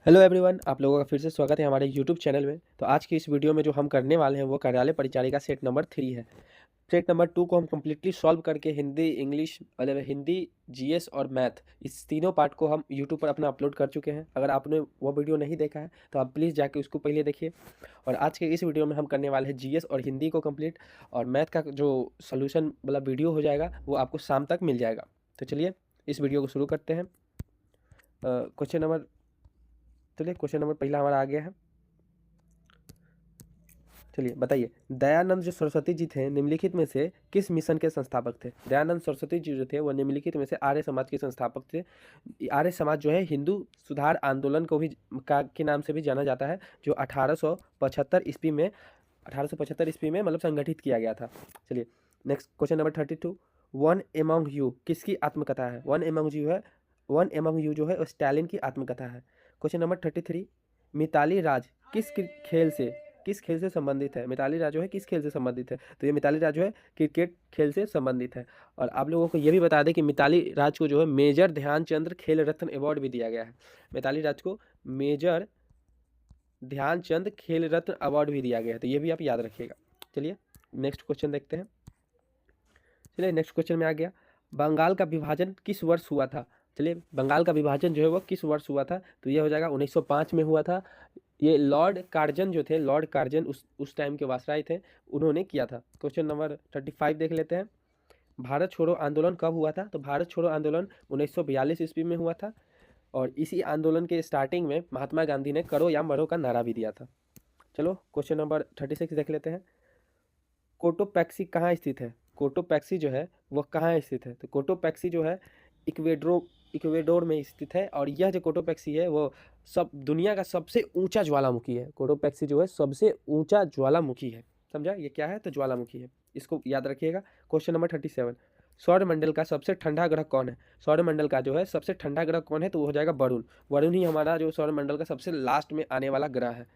Hello everyone, आप लोगों का फिर से स्वागत है हमारे यूट्यूब चैनल में। तो आज की इस वीडियो में जो हम करने वाले हैं वो कार्यालय परिचारिका सेट नंबर 3 है। सेट नंबर 2 को हम कम्प्लीटली सॉल्व करके हिंदी, इंग्लिश मतलब हिंदी, जीएस और मैथ, इस तीनों पार्ट को हम यूट्यूब पर अपना अपलोड कर चुके हैं। अगर आपने वो वीडियो नहीं देखा है तो आप प्लीज़ जाके उसको पहले देखिए। और आज के इस वीडियो में हम करने वाले हैं जीएस और हिंदी को कम्प्लीट, और मैथ का जो सोल्यूशन वाला वीडियो हो जाएगा वो आपको शाम तक मिल जाएगा। तो चलिए इस वीडियो को शुरू करते हैं। क्वेश्चन नंबर चलिए क्वेश्चन नंबर पहला हमारा आ गया है। चलिए बताइए, दयानंद जो सरस्वती जी थे निम्नलिखित में से किस मिशन के संस्थापक थे? दयानंद सरस्वती जी जो थे वो निम्नलिखित में से आर्य समाज के संस्थापक थे। आर्य समाज जो है हिंदू सुधार आंदोलन को भी के नाम से भी जाना जाता है, जो 1875 ईस्वी में मतलब संगठित किया गया था। चलिए next question number 32, one among you किसकी आत्मकथा है? वन एमंग यू जो है वो स्टालिन की आत्मकथा है। क्वेश्चन नंबर 33, मिताली राज किस खेल से संबंधित है? मिताली राज जो है किस खेल से संबंधित है? तो ये मिताली राज जो है क्रिकेट खेल से संबंधित है। और आप लोगों को ये भी बता दें कि मिताली राज को जो है मेजर ध्यानचंद्र खेल रत्न अवार्ड भी दिया गया है। मिताली राज को मेजर ध्यानचंद खेल रत्न अवार्ड भी दिया गया है, तो ये भी आप याद रखिएगा। चलिए नेक्स्ट क्वेश्चन देखते हैं। चलिए नेक्स्ट क्वेश्चन में आ गया, बंगाल का विभाजन किस वर्ष हुआ था? चलिए बंगाल का विभाजन जो है वो किस वर्ष हुआ था? तो ये हो जाएगा 1905 में हुआ था। ये लॉर्ड कार्जन जो थे, लॉर्ड कार्जन उस टाइम के वायसराय थे, उन्होंने किया था। क्वेश्चन नंबर 35 देख लेते हैं। भारत छोड़ो आंदोलन कब हुआ था? तो भारत छोड़ो आंदोलन 1942 ईस्वी में हुआ था, और इसी आंदोलन के स्टार्टिंग में महात्मा गांधी ने करो या मरो का नारा भी दिया था। चलो क्वेश्चन नंबर 36 देख लेते हैं। कोटोपैक्सी कहाँ स्थित है? कोटोपैक्सी जो है वो कहाँ स्थित है? तो कोटोपैक्सी जो है इक्वेडोर में स्थित है, और यह जो कोटोपैक्सी है वो सब दुनिया का सबसे ऊंचा ज्वालामुखी है। कोटोपैक्सी जो है सबसे ऊंचा ज्वालामुखी है। समझा ये क्या है? तो ज्वालामुखी है, इसको याद रखिएगा। क्वेश्चन नंबर 37, सौरमंडल का सबसे ठंडा ग्रह कौन है? सौरमंडल का जो है सबसे ठंडा ग्रह कौन है? तो वो हो जाएगा वरुण। वरुण ही हमारा जो सौरमंडल का सबसे लास्ट में आने वाला ग्रह है।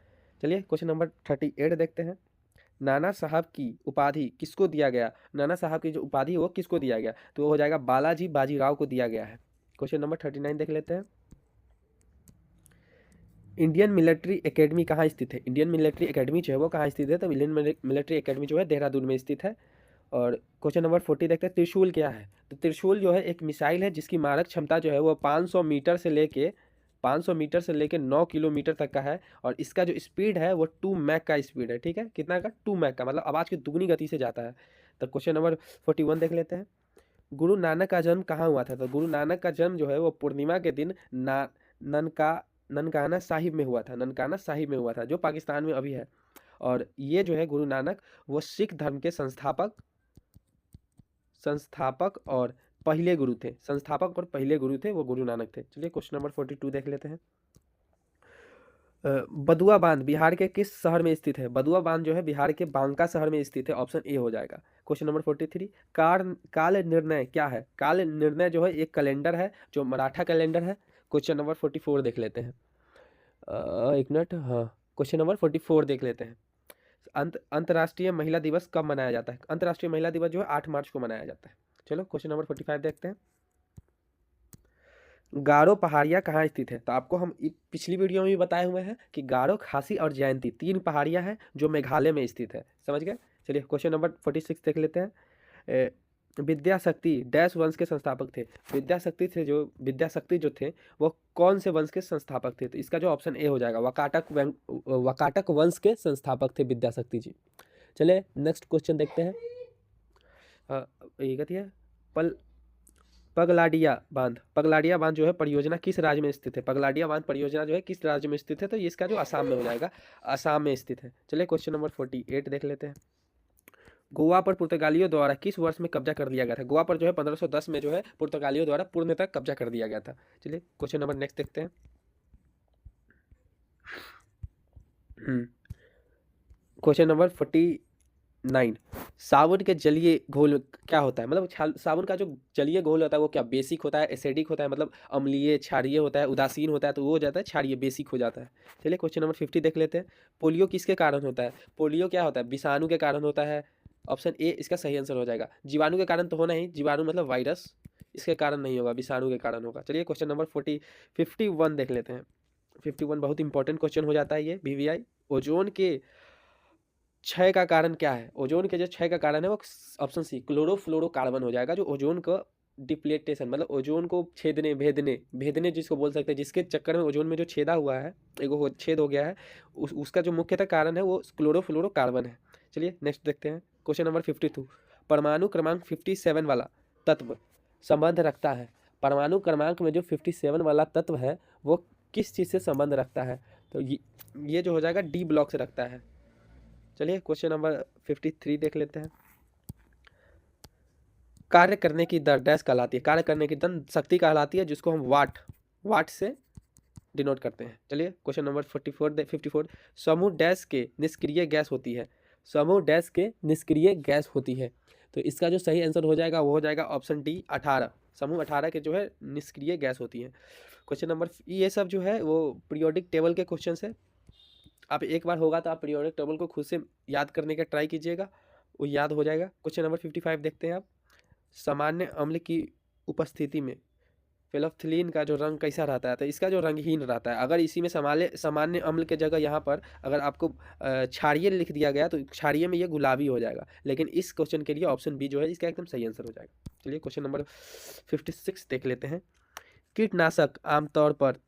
चलिए क्वेश्चन नंबर 38 देखते हैं। नाना साहब की उपाधि किसको दिया गया? नाना साहब की जो उपाधि है वो किसको दिया गया? तो वो हो जाएगा बालाजी बाजीराव को दिया गया है। क्वेश्चन नंबर 39 देख लेते हैं। इंडियन मिलिट्री एकेडमी कहाँ स्थित है? इंडियन मिलिट्री एकेडमी जो है वो कहाँ स्थित है? तो इंडियन मिलिट्री एकेडमी जो है देहरादून में स्थित है। और क्वेश्चन नंबर 40 देखते हैं, त्रिशूल क्या है? तो त्रिशूल जो है एक मिसाइल है जिसकी मारक क्षमता जो है वो 500 मीटर से लेके 9 किलोमीटर तक का है, और इसका जो स्पीड है वो 2 मैक का स्पीड है। ठीक है, कितना का? 2 मैक का, मतलब आवाज़ की दुगनी गति से जाता है। तो क्वेश्चन नंबर 41 देख लेते हैं। गुरु नानक का जन्म कहाँ हुआ था? तो गुरु नानक का जन्म जो है वो पूर्णिमा के दिन ननका ननकाना साहिब में हुआ था। ननकाना साहिब में हुआ था, जो पाकिस्तान में अभी है। और ये जो है गुरु नानक वो सिख धर्म के संस्थापक और पहले गुरु थे। संस्थापक और पहले गुरु थे वो गुरु नानक थे। चलिए क्वेश्चन नंबर 42 देख लेते हैं। बदुआ बांध बिहार के किस शहर में स्थित है? बदुआ बांध जो है बिहार के बांका शहर में स्थित है। ऑप्शन ए हो जाएगा। क्वेश्चन नंबर 43, काल निर्णय क्या है? काल निर्णय जो है एक कैलेंडर है, जो मराठा कैलेंडर है। क्वेश्चन नंबर 44 देख लेते हैं। एक मिनट, हाँ क्वेश्चन नंबर 44 देख लेते हैं। अंतर्राष्ट्रीय महिला दिवस कब मनाया जाता है? अंतर्राष्ट्रीय महिला दिवस जो है 8 मार्च को मनाया जाता है। चलो क्वेश्चन नंबर 45 देखते हैं। गारो पहाड़ियाँ कहाँ स्थित है? तो आपको हम पिछली वीडियो में भी बताए हुए हैं कि गारो, खासी और जयंती 3 पहाड़ियाँ हैं जो मेघालय में स्थित है। समझ गए? चलिए क्वेश्चन नंबर 46 देख लेते हैं। विद्याशक्ति डैश वंश के संस्थापक थे? विद्याशक्ति जो थे वो कौन से वंश के संस्थापक थे? तो इसका जो ऑप्शन ए हो जाएगा, वकाटक वंश के संस्थापक थे विद्याशक्ति जी। चलिए नेक्स्ट क्वेश्चन देखते हैं। ये कहती है पल पगलाडिया बांध जो है परियोजना किस राज्य में स्थित है? पगलाडिया बांध परियोजना जो है किस राज्य में स्थित है? तो इसका जो असम में हो जाएगा, असम में स्थित है। चलिए क्वेश्चन नंबर 48 देख लेते हैं। गोवा पर पुर्तगालियों द्वारा किस वर्ष में कब्जा कर लिया गया था? गोवा पर जो है 1510 में जो है पुर्तगालियों द्वारा पूर्णतः कब्जा कर दिया गया था। चलिए क्वेश्चन नंबर नेक्स्ट देखते हैं। क्वेश्चन नंबर 49, साबुन के जलीय घोल क्या होता है? मतलब साबुन का जो जलीय घोल होता है वो क्या बेसिक होता है, एसिडिक होता है, मतलब अम्लीय, क्षारीय होता है, उदासीन होता है? तो वो हो जाता है क्षारीय, बेसिक हो जाता है। चलिए क्वेश्चन नंबर 50 देख लेते हैं। पोलियो किसके कारण होता है? पोलियो क्या होता है? विषाणु के कारण होता है। ऑप्शन ए इसका सही आंसर हो जाएगा। जीवाणु के कारण तो होना ही, जीवाणु मतलब वायरस, इसके कारण नहीं होगा, विषाणु के कारण होगा। चलिए क्वेश्चन नंबर 51 देख लेते हैं। 51 बहुत इंपॉर्टेंट क्वेश्चन हो जाता है ये वीवीआई। ओजोन के क्षय का कारण क्या है? ओजोन के जो क्षय का कारण है वो ऑप्शन सी क्लोरोफ्लोरोकार्बन हो जाएगा, जो ओजोन का डिप्लेटेशन मतलब ओजोन को छेदने भेदने जिसको बोल सकते हैं, जिसके चक्कर में ओजोन में जो छेदा हुआ है, एक छेद हो गया है, उसका जो मुख्यतः कारण है वो क्लोरोफ्लोरोकार्बन है। चलिए नेक्स्ट देखते हैं क्वेश्चन नंबर 52। परमाणु क्रमांक 57 वाला तत्व संबंध रखता है। परमाणु क्रमांक में जो 57 वाला तत्व है वो किस चीज़ से संबंध रखता है? तो ये जो हो जाएगा डी ब्लॉक से रखता है। चलिए क्वेश्चन नंबर 53 देख लेते हैं। कार्य करने की दर डैश कहलाती है। कार्य करने की दर शक्ति कहलाती है, जिसको हम वाट से डिनोट करते हैं। चलिए क्वेश्चन नंबर 54। समूह डैश के निष्क्रिय गैस होती है। समूह डैश के निष्क्रिय गैस होती है। तो इसका जो सही आंसर हो जाएगा वो हो जाएगा ऑप्शन डी 18। समूह 18 के जो है निष्क्रिय गैस होती है। क्वेश्चन नंबर ये सब जो है वो पीरियोडिक टेबल के क्वेश्चन है। आप एक बार होगा तो आप पीरियोडिक टेबल को खुद से याद करने का ट्राई कीजिएगा, वो याद हो जाएगा। क्वेश्चन नंबर 55 देखते हैं आप। सामान्य अम्ल की उपस्थिति में फेनोल्फ्थालीन का जो रंग कैसा रहता है? तो इसका जो रंगहीन रहता है। अगर इसी में सामान्य अम्ल के जगह यहाँ पर अगर आपको क्षारीय लिख दिया गया तो क्षारीय में ये गुलाबी हो जाएगा, लेकिन इस क्वेश्चन के लिए ऑप्शन बी जो है इसका एकदम सही आंसर हो जाएगा। चलिए क्वेश्चन नंबर 56 देख लेते हैं। कीटनाशक आमतौर पर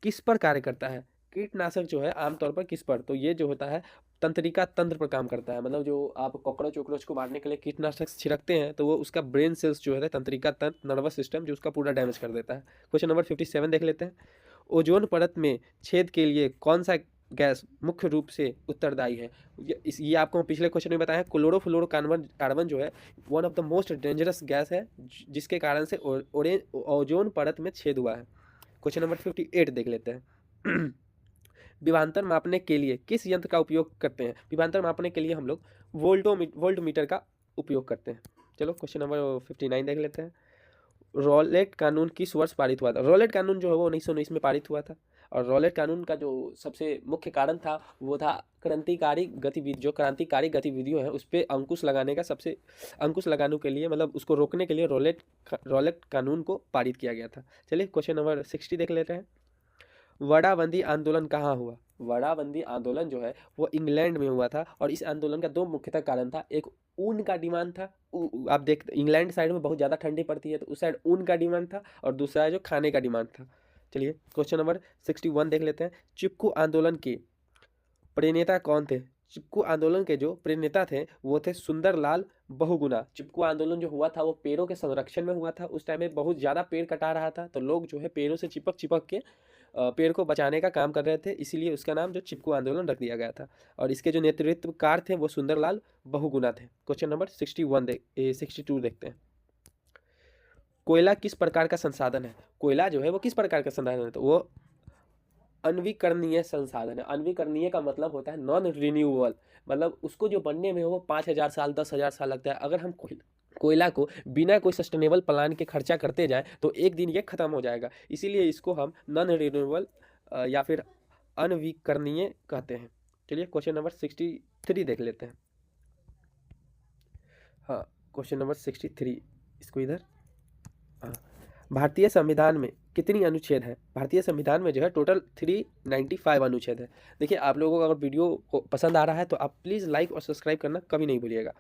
किस पर कार्य करता है? कीटनाशक जो है आमतौर पर किस पर, तो ये जो होता है तंत्रिका तंत्र पर काम करता है। मतलब जो आप कॉकरोच वॉकरोच को मारने के लिए कीटनाशक छिड़कते हैं तो वो उसका ब्रेन सेल्स जो है तंत्रिका तंत्र नर्वस सिस्टम जो उसका पूरा डैमेज कर देता है। क्वेश्चन नंबर 57 देख लेते हैं। ओजोन परत में छेद के लिए कौन सा गैस मुख्य रूप से उत्तरदायी है? ये आपको पिछले क्वेश्चन में बताया। क्लोरोफ्लोरोकार्बन जो है one of the most dangerous gas है, जिसके कारण से ओजोन परत में छेद हुआ है। क्वेश्चन नंबर 58 देख लेते हैं। विभवांतर मापने के लिए किस यंत्र का उपयोग करते हैं? विभवांतर मापने के लिए हम लोग वोल्टमीटर का उपयोग करते हैं। चलो क्वेश्चन नंबर 59 देख लेते हैं। रॉलेट कानून किस वर्ष पारित हुआ था? रॉलेट कानून जो है वो 1919 में पारित हुआ था, और रॉलेट कानून का जो सबसे मुख्य कारण था वो था क्रांतिकारी गतिविधियों है उस पर अंकुश लगाने के लिए, मतलब उसको रोकने के लिए रॉलेट कानून को पारित किया गया था। चलिए क्वेश्चन नंबर 60 देख लेते हैं। वड़ाबंदी आंदोलन कहाँ हुआ? वड़ाबंदी आंदोलन जो है वो इंग्लैंड में हुआ था, और इस आंदोलन का दो मुख्यतः कारण था। एक ऊन का डिमांड था। आप देखते इंग्लैंड साइड में बहुत ज़्यादा ठंडी पड़ती है, तो उस साइड ऊन का डिमांड था, और दूसरा है जो खाने का डिमांड था। चलिए क्वेश्चन नंबर 61 देख लेते हैं। चिपकू आंदोलन के प्रणेता कौन थे? चिपकू आंदोलन के जो प्रणेता थे वो थे सुंदरलाल बहुगुणा। चिपकू आंदोलन जो हुआ था वो पेड़ों के संरक्षण में हुआ था। उस टाइम में बहुत ज़्यादा पेड़ कटा रहा था, तो लोग जो है पेड़ों से चिपक के पेड़ को बचाने का काम कर रहे थे, इसीलिए उसका नाम जो चिपकू आंदोलन रख दिया गया था, और इसके जो नेतृत्वकार थे वो सुंदरलाल बहुगुणा थे। क्वेश्चन नंबर 62 देखते हैं। कोयला किस प्रकार का संसाधन है? कोयला जो है वो किस प्रकार का संसाधन है? तो वो अनवीकरणीय संसाधन है। अनवीकरणीय का मतलब होता है नॉन रिन्यूएबल, मतलब उसको जो बनने में वो 5000 साल 10,000 साल लगता है। अगर हम कोयला को बिना कोई सस्टेनेबल प्लान के खर्चा करते जाएं तो एक दिन ये खत्म हो जाएगा, इसीलिए इसको हम नॉन रिन्यूएबल या फिर अनवीकरणीय कहते हैं। चलिए क्वेश्चन नंबर 63 देख लेते हैं। हाँ क्वेश्चन नंबर 63 इसको इधर। हाँ, भारतीय संविधान में कितनी अनुच्छेद है? भारतीय संविधान में जो है टोटल 395 अनुच्छेद है। देखिए आप लोगों को अगर वीडियो को पसंद आ रहा है तो आप प्लीज़ लाइक और सब्सक्राइब करना कभी नहीं भूलिएगा।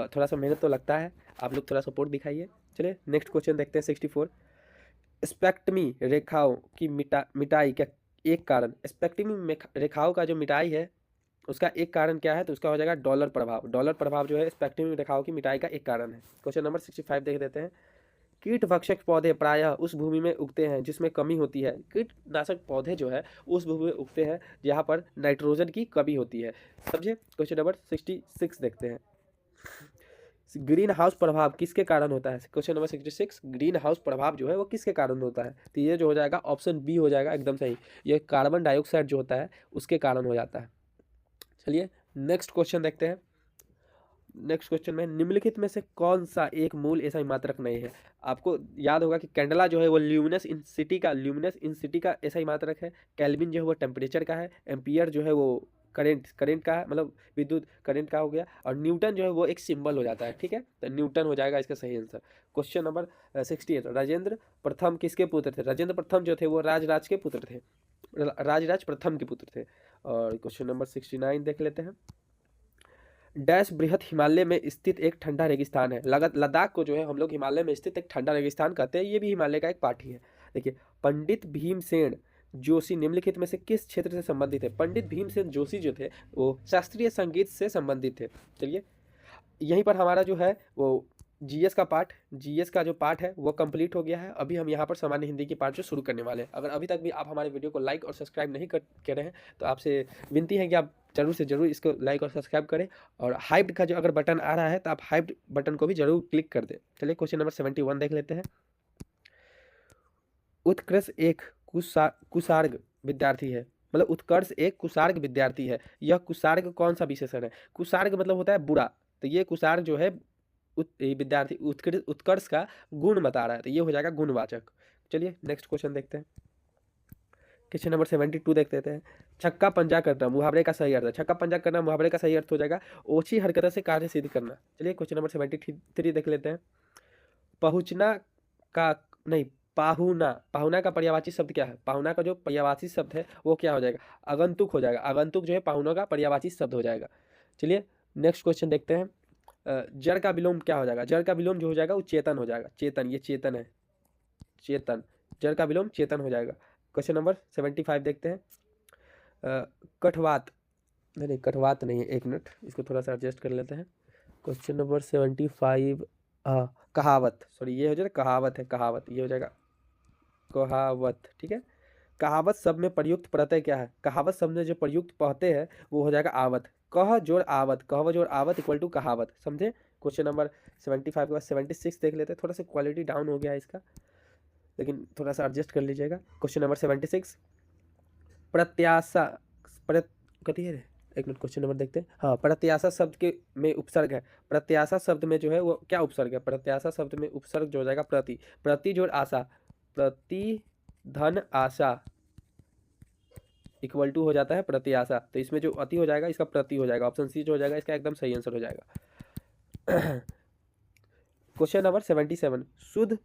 थोड़ा सा मेहनत तो लगता है, आप लोग थोड़ा सपोर्ट दिखाइए। चलिए नेक्स्ट क्वेश्चन देखते हैं 64। स्पेक्ट्रमी रेखाओं की मिटाई का एक कारण, स्पेक्ट्रमी रेखाओं का जो मिटाई है उसका एक कारण क्या है? तो उसका हो जाएगा डॉलर प्रभाव। डॉलर प्रभाव जो है स्पेक्ट्रमी रेखाओं की मिटाई का एक कारण है। क्वेश्चन नंबर 65 देख देते हैं। कीटभक्षक पौधे प्रायः उस भूमि में उगते हैं जिसमें कमी होती है। कीटनाशक पौधे जो है उस भूमि में उगते हैं जहाँ पर नाइट्रोजन की कमी होती है। समझे? क्वेश्चन नंबर 66 देखते हैं। ग्रीन हाउस प्रभाव किसके कारण होता है? क्वेश्चन नंबर 66 ग्रीन हाउस प्रभाव जो है वो किसके कारण होता है? तो ये जो हो जाएगा ऑप्शन बी हो जाएगा एकदम सही। ये कार्बन डाइऑक्साइड जो होता है उसके कारण हो जाता है। चलिए नेक्स्ट क्वेश्चन देखते हैं। नेक्स्ट क्वेश्चन में निम्नलिखित में से कौन सा एक मूल ऐसा मात्रक नहीं है? आपको याद होगा कि कैंडला जो है वो ल्यूमिनस इंसिटी का ऐसा ही मात्रक है। केल्विन जो है वो टेम्परेचर का है। एम्पियर जो है वो करंट का है, मतलब विद्युत करंट का हो गया। और न्यूटन जो है वो एक सिंबल हो जाता है। ठीक है, तो न्यूटन हो जाएगा इसका सही आंसर। क्वेश्चन नंबर 68 राजेंद्र प्रथम किसके पुत्र थे? राजेंद्र प्रथम जो थे वो राज के पुत्र थे। राजराज प्रथम के पुत्र थे। और क्वेश्चन नंबर 69 देख लेते हैं। डैश बृहत हिमालय में स्थित एक ठंडा रेगिस्तान है। लद्दाख को जो है हम लोग हिमालय में स्थित एक ठंडा रेगिस्तान कहते हैं, ये भी हिमालय का एक पार्ट ही है। देखिए, पंडित भीमसेन जोशी निम्नलिखित में से किस क्षेत्र से संबंधित है? पंडित भीमसेन जोशी जो थे वो शास्त्रीय संगीत से संबंधित थे। चलिए, यहीं पर हमारा जो है वो जीएस का जो पार्ट है वो कंप्लीट हो गया है। अभी हम यहाँ पर सामान्य हिंदी की पार्ट जो शुरू करने वाले हैं। अगर अभी तक भी आप हमारे वीडियो को लाइक और सब्सक्राइब नहीं कर रहे हैं तो आपसे विनती है कि आप जरूर से जरूर इसको लाइक और सब्सक्राइब करें, और हाइप्ड का जो अगर बटन आ रहा है तो आप हाइप्ड बटन को भी जरूर क्लिक कर दें। चलिए, क्वेश्चन नंबर 71 देख लेते हैं। उत्कर्ष एक कुसार्ग विद्यार्थी है, मतलब उत्कर्ष एक कुसार्ग विद्यार्थी है। यह कुसार्ग कौन सा विशेषण है? कुसार्ग मतलब होता है बुरा, तो ये कुसार्ग जो है विद्यार्थी उत्कर्ष का गुण बता रहा है, तो ये हो जाएगा गुणवाचक। चलिए नेक्स्ट क्वेश्चन देखते हैं। क्वेश्चन नंबर 72 देख लेते हैं। छक्का पंजा करना मुहावरे का सही अर्थ है। छक्का पंजा करना मुहावरे का सही अर्थ हो जाएगा ओछी हरकत से कार्य सिद्ध करना। चलिए क्वेश्चन नंबर 73 देख लेते हैं। पहुंचना का नहीं, पाहुना का पर्यायवाची शब्द क्या है? पाहुना का जो पर्यायवाची शब्द है वो क्या हो जाएगा? आगंतुक हो जाएगा। आगंतुक जो है पाहुना का पर्यायवाची शब्द हो जाएगा। चलिए नेक्स्ट क्वेश्चन देखते हैं। जड़ का विलोम क्या हो जाएगा? जड़ का विलोम जो हो जाएगा वो चेतन हो जाएगा। चेतन, ये चेतन है, चेतन। जड़ का विलोम चेतन हो जाएगा। क्वेश्चन नंबर 75 देखते हैं। कठवात नहीं, कठवात नहीं है, एक मिनट इसको थोड़ा सा एडजस्ट कर लेते हैं। क्वेश्चन नंबर 75 कहावत, सॉरी ये हो जाएगा कहावत है, कहावत ये हो जाएगा कहावत। ठीक है, कहावत शब्द में प्रयुक्त प्रत्यय क्या है? कहावत शब्द में जो प्रयुक्त प्रत्यय है वो हो जाएगा आवत। कह जोड़ आवत, कहव जोड़ आवत इक्वल टू कहावत। समझे? क्वेश्चन नंबर 75 के बाद 76 देख लेते हैं। थोड़ा सा क्वालिटी डाउन हो गया है इसका, लेकिन थोड़ा सा एडजस्ट कर लीजिएगा। क्वेश्चन नंबर 76 प्रत्याशा कथी है? एक मिनट, क्वेश्चन नंबर देखते हैं। हाँ, प्रत्याशा शब्द के में उपसर्ग है। प्रत्याशा शब्द में जो है वो क्या उपसर्ग है? प्रत्याशा शब्द में उपसर्ग जो हो जाएगा प्रति। प्रति जोड़ आशा, प्रति धन आशा इक्वल टू हो जाता है प्रत्याशा। तो इसमें जो अति हो जाएगा इसका प्रति हो जाएगा। ऑप्शन सी जो हो जाएगा इसका एकदम सही आंसर हो जाएगा। क्वेश्चन नंबर 77 शुद्ध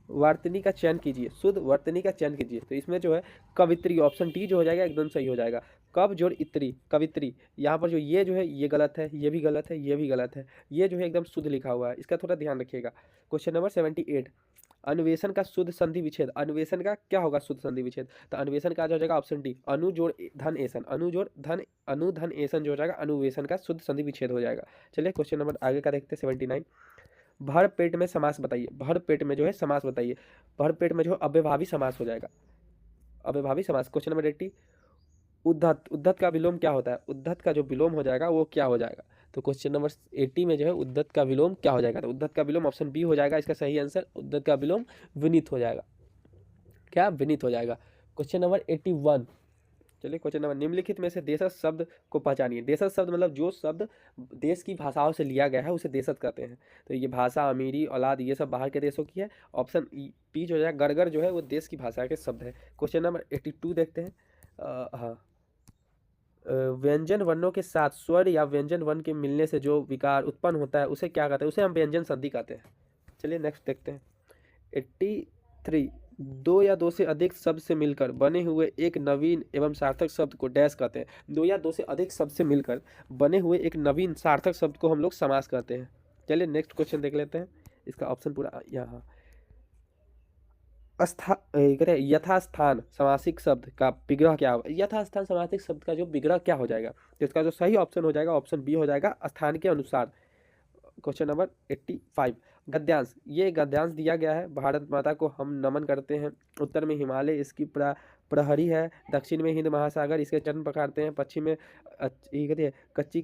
वर्तनी का चयन कीजिए। शुद्ध वर्तनी का चयन कीजिए, तो इसमें जो है कवित्री, ऑप्शन डी जो हो जाएगा एकदम सही हो जाएगा। कब जोड़ इत्री, कवित्री। यहाँ पर जो ये जो है ये गलत है, ये भी गलत है, ये भी गलत है, ये जो है एकदम शुद्ध लिखा हुआ है, इसका थोड़ा ध्यान रखिएगा। क्वेश्चन नंबर 78 अन्वेषण का शुद्ध संधि विच्छेद। अन्वेषण का क्या होगा शुद्ध संधि विच्छेद? तो अन्वेषण का जो हो जाएगा ऑप्शन डी अनु जोड़ धन एसन, अनु जोड़ धन अनु धन एसन जो हो जाएगा अनुवेशन का शुद्ध संधि विच्छेद हो जाएगा। चलिए क्वेश्चन नंबर आगे का देखते हैं 79 भर पेट में समास बताइए। भर पेट में जो है समास बताइए। भर पेट में जो है अव्ययभावी समास हो जाएगा, अव्ययभावी समास। क्वेश्चन नंबर 80 उद्धत, उद्धत का विलोम क्या होता है? उद्धत का जो विलोम हो जाएगा वो क्या हो जाएगा? तो क्वेश्चन नंबर 80 में जो है उद्धत का विलोम क्या हो जाएगा? तो उद्धत का विलोम ऑप्शन बी हो जाएगा इसका सही आंसर। उद्धत का विलोम विनीत हो जाएगा। क्या? विनीत हो जाएगा। क्वेश्चन नंबर 81 चलिए क्वेश्चन नंबर निम्नलिखित में से देशज शब्द को पहचानिए। देशज शब्द मतलब जो शब्द देश की भाषाओं से लिया गया है उसे देशज कहते हैं। तो ये भाषा, अमीरी, औलाद ये सब बाहर के देशों की है। ऑप्शन पी जो हो जाएगा गड़गड़ जो है वो देश की भाषा के शब्द है। क्वेश्चन नंबर 82 देखते हैं। हाँ, व्यंजन वर्णों के साथ स्वर या व्यंजन वर्ण के मिलने से जो विकार उत्पन्न होता है उसे क्या कहते हैं? उसे हम व्यंजन संधि कहते हैं। चलिए नेक्स्ट देखते हैं। 83 दो या दो से अधिक शब्द से मिलकर बने हुए एक नवीन एवं सार्थक शब्द को डैश कहते हैं। दो या दो से अधिक शब्द से मिलकर बने हुए एक नवीन सार्थक शब्द को हम लोग समास कहते हैं। चलिए नेक्स्ट क्वेश्चन देख लेते हैं। इसका ऑप्शन पूरा यहाँ यथास्थान समासिक शब्द का विग्रह क्या होगा? यथास्थान समासिक शब्द का जो विग्रह क्या हो जाएगा? तो इसका जो सही ऑप्शन हो जाएगा ऑप्शन बी हो जाएगा स्थान के अनुसार। Question number 85 गद्यांश। ये गद्यांश दिया गया है। भारत माता को हम नमन करते हैं। उत्तर में हिमालय इसकी प्रहरी है। दक्षिण में हिंद महासागर इसके चरण पखारते हैं। पश्चिम में कच्ची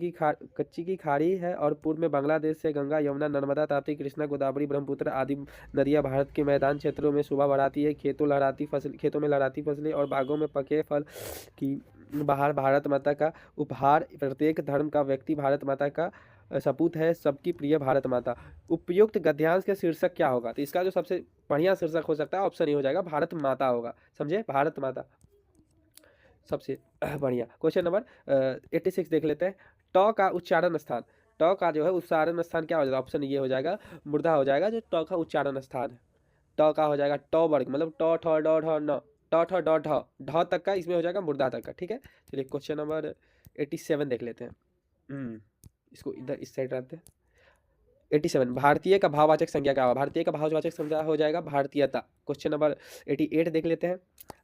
की खाड़ी है। और पूर्व में बांग्लादेश से गंगा, यमुना, नर्मदा, ताप्ती, कृष्णा, गोदावरी, ब्रह्मपुत्र आदि नदियाँ भारत के मैदान क्षेत्रों में शोभा बढ़ाती है। खेतों में लहराती फसलें और बागों में पके फल की बहार भारत माता का उपहार। प्रत्येक धर्म का व्यक्ति भारत माता का सपूत है। सबकी प्रिय भारत माता। उपयुक्त गद्यांश के शीर्षक क्या होगा? तो इसका जो सबसे बढ़िया शीर्षक हो सकता है ऑप्शन ए हो जाएगा भारत माता होगा। समझे? भारत माता सबसे बढ़िया। क्वेश्चन नंबर 86 देख लेते हैं। ट का उच्चारण स्थान। ट का जो है उच्चारण स्थान क्या हो जाएगा? ऑप्शन ये हो जाएगा मूर्धा हो जाएगा जो ट का उच्चारण स्थान है। ट का हो जाएगा ट वर्ग मतलब ट ठ ड ढ न। डॉट ह डॉट ह ढ तक का इसमें हो जाएगा मुर्दा तक का, ठीक है। चलिए क्वेश्चन नंबर 87 देख लेते हैं। इसको इधर इस साइड रखते हैं। 87 भारतीय का भाववाचक संज्ञा क्या होगा? भारतीय का भाववाचक संज्ञा हो जाएगा भारतीयता। क्वेश्चन नंबर 88 देख लेते हैं।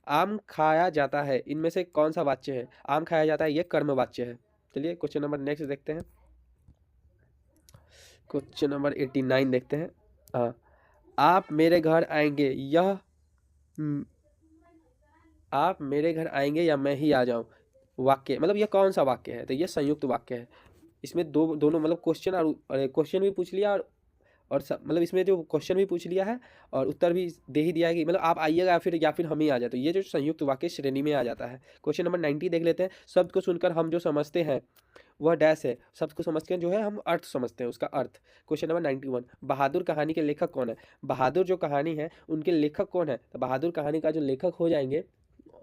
आम खाया जाता है, इनमें से कौन सा वाच्य है? आम खाया जाता है, ये कर्म वाच्य है। चलिए क्वेश्चन नंबर नेक्स्ट देखते हैं। क्वेश्चन नंबर 89 देखते हैं। हाँ, आप मेरे घर आएंगे, यह आप मेरे घर आएंगे या मैं ही आ जाऊं, वाक्य मतलब यह कौन सा वाक्य है? तो ये संयुक्त वाक्य है। इसमें दोनों मतलब क्वेश्चन और क्वेश्चन भी पूछ लिया और मतलब इसमें जो क्वेश्चन भी पूछ लिया है और उत्तर भी दे ही दिया है कि मतलब आप आइएगा या फिर हम ही आ जाए, तो ये जो संयुक्त वाक्य श्रेणी में आ जाता है। क्वेश्चन नंबर 90 देख लेते हैं। शब्द को सुनकर हम जो समझते हैं वह डैश है। शब्द को समझ के जो है हम अर्थ समझते हैं, उसका अर्थ। क्वेश्चन नंबर 91 बहादुर कहानी के लेखक कौन है? बहादुर जो कहानी है उनके लेखक कौन है? तो बहादुर कहानी का जो लेखक हो जाएंगे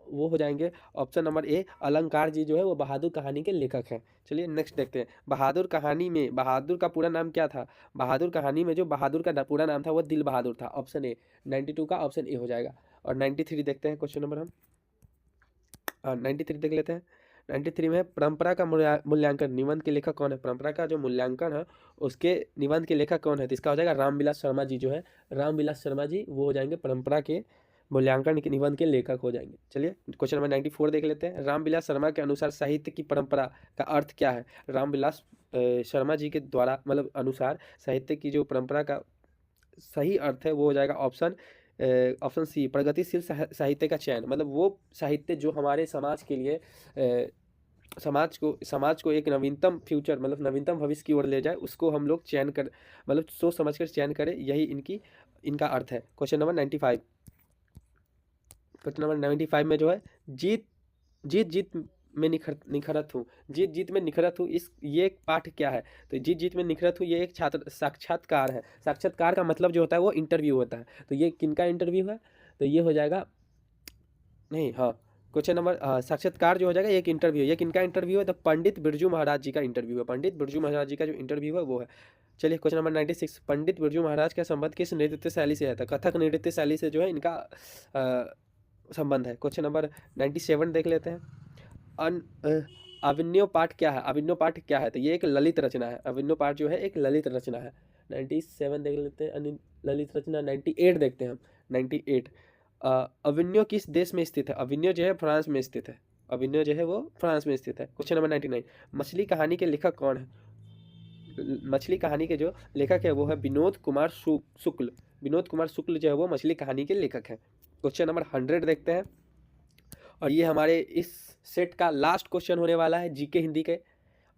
वो हो जाएंगे ऑप्शन नंबर ए, अलंकार जी जो है वो बहादुर कहानी के लेखक हैं। चलिए नेक्स्ट देखते हैं। बहादुर कहानी में बहादुर का पूरा नाम क्या था? बहादुर कहानी में जो बहादुर का पूरा नाम था वो दिल बहादुर था। ऑप्शन ए, 92 का ऑप्शन ए हो जाएगा। और 93 देखते हैं क्वेश्चन नंबर हम 93 देख लेते हैं। 93 में परंपरा का मूल्यांकन निबंध के लेखक कौन है? परंपरा का जो मूल्यांकन है उसके निबंध के लेखक कौन है? तो इसका हो जाएगा रामविलास शर्मा जी जो है, रामविलास शर्मा जी वो हो जाएंगे परंपरा के मूल्यांकन के निबंध के लेखक हो जाएंगे। चलिए क्वेश्चन नंबर 94 देख लेते हैं। रामविलास शर्मा के अनुसार साहित्य की परंपरा का अर्थ क्या है? रामविलास शर्मा जी के द्वारा मतलब अनुसार साहित्य की जो परंपरा का सही अर्थ है वो हो जाएगा ऑप्शन सी, प्रगतिशील साहित्य का चयन। मतलब वो साहित्य जो हमारे समाज के लिए समाज को एक नवीनतम फ्यूचर मतलब नवीनतम भविष्य की ओर ले जाए, उसको हम लोग चयन कर मतलब सोच समझ कर चयन करें, यही इनका अर्थ है। Question number 95। क्वेश्चन नंबर 95 में जो है जीत जीत जीत में निखरत हूँ, जीत जीत में निखरत हूँ, इस ये एक पाठ क्या है? तो जीत जीत में निखरत हूँ ये एक छात्र साक्षात्कार है। साक्षात्कार का मतलब जो होता है वो इंटरव्यू होता है। तो ये किनका इंटरव्यू है? तो ये हो जाएगा नहीं, हाँ क्वेश्चन नंबर साक्षात्कार जो हो जाएगा एक इंटरव्यू, ये किनका इंटरव्यू है? तो पंडित बिरजू महाराज जी का इंटरव्यू है। पंडित बिरजू महाराज जी का जो इंटरव्यू है वो है। चलिए क्वेश्चन नंबर 96 पंडित बिरजू महाराज का संबंध किस नृत्य शैली से है? तो कथक नृत्य शैली से जो है इनका संबंध है। क्वेश्चन नंबर 97 देख लेते हैं। अभिनव पाठ क्या है? अभिनव पाठ क्या है? तो ये एक ललित रचना है। अभिनव पाठ जो है एक ललित रचना है। 97 देख लेते हैं। ललित रचना 98 देखते हैं हम। 98 अभिनव किस देश में स्थित है? अभिनव जो है फ्रांस में स्थित है। अभिनव जो है वो फ्रांस में स्थित है। क्वेश्चन नंबर 99 मछली कहानी के लेखक कौन है? मछली कहानी के जो लेखक है वो है विनोद कुमार शुक्ल। विनोद कुमार शुक्ल जो है वो मछली कहानी के लेखक है। क्वेश्चन नंबर 100 देखते हैं और ये हमारे इस सेट का लास्ट क्वेश्चन होने वाला है जीके हिंदी के।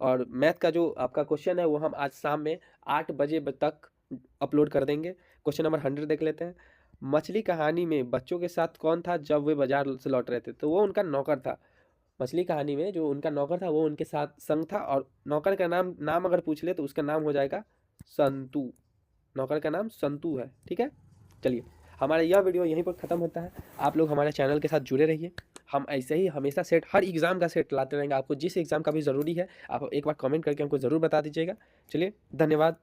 और मैथ का जो आपका क्वेश्चन है वो हम आज शाम में 8 बजे तक अपलोड कर देंगे। क्वेश्चन नंबर 100 देख लेते हैं। मछली कहानी में बच्चों के साथ कौन था जब वे बाजार से लौट रहे थे? तो वो उनका नौकर था। मछली कहानी में जो उनका नौकर था वो उनके साथ संग था। और नौकर का नाम अगर पूछ ले तो उसका नाम हो जाएगा संतू। नौकर का नाम संतू है, ठीक है। चलिए हमारा यह वीडियो यहीं पर ख़त्म होता है। आप लोग हमारे चैनल के साथ जुड़े रहिए। हम ऐसे ही हमेशा सेट हर एग्ज़ाम का सेट लाते रहेंगे। आपको जिस एग्ज़ाम का भी ज़रूरी है आप एक बार कमेंट करके हमको ज़रूर बता दीजिएगा। चलिए धन्यवाद।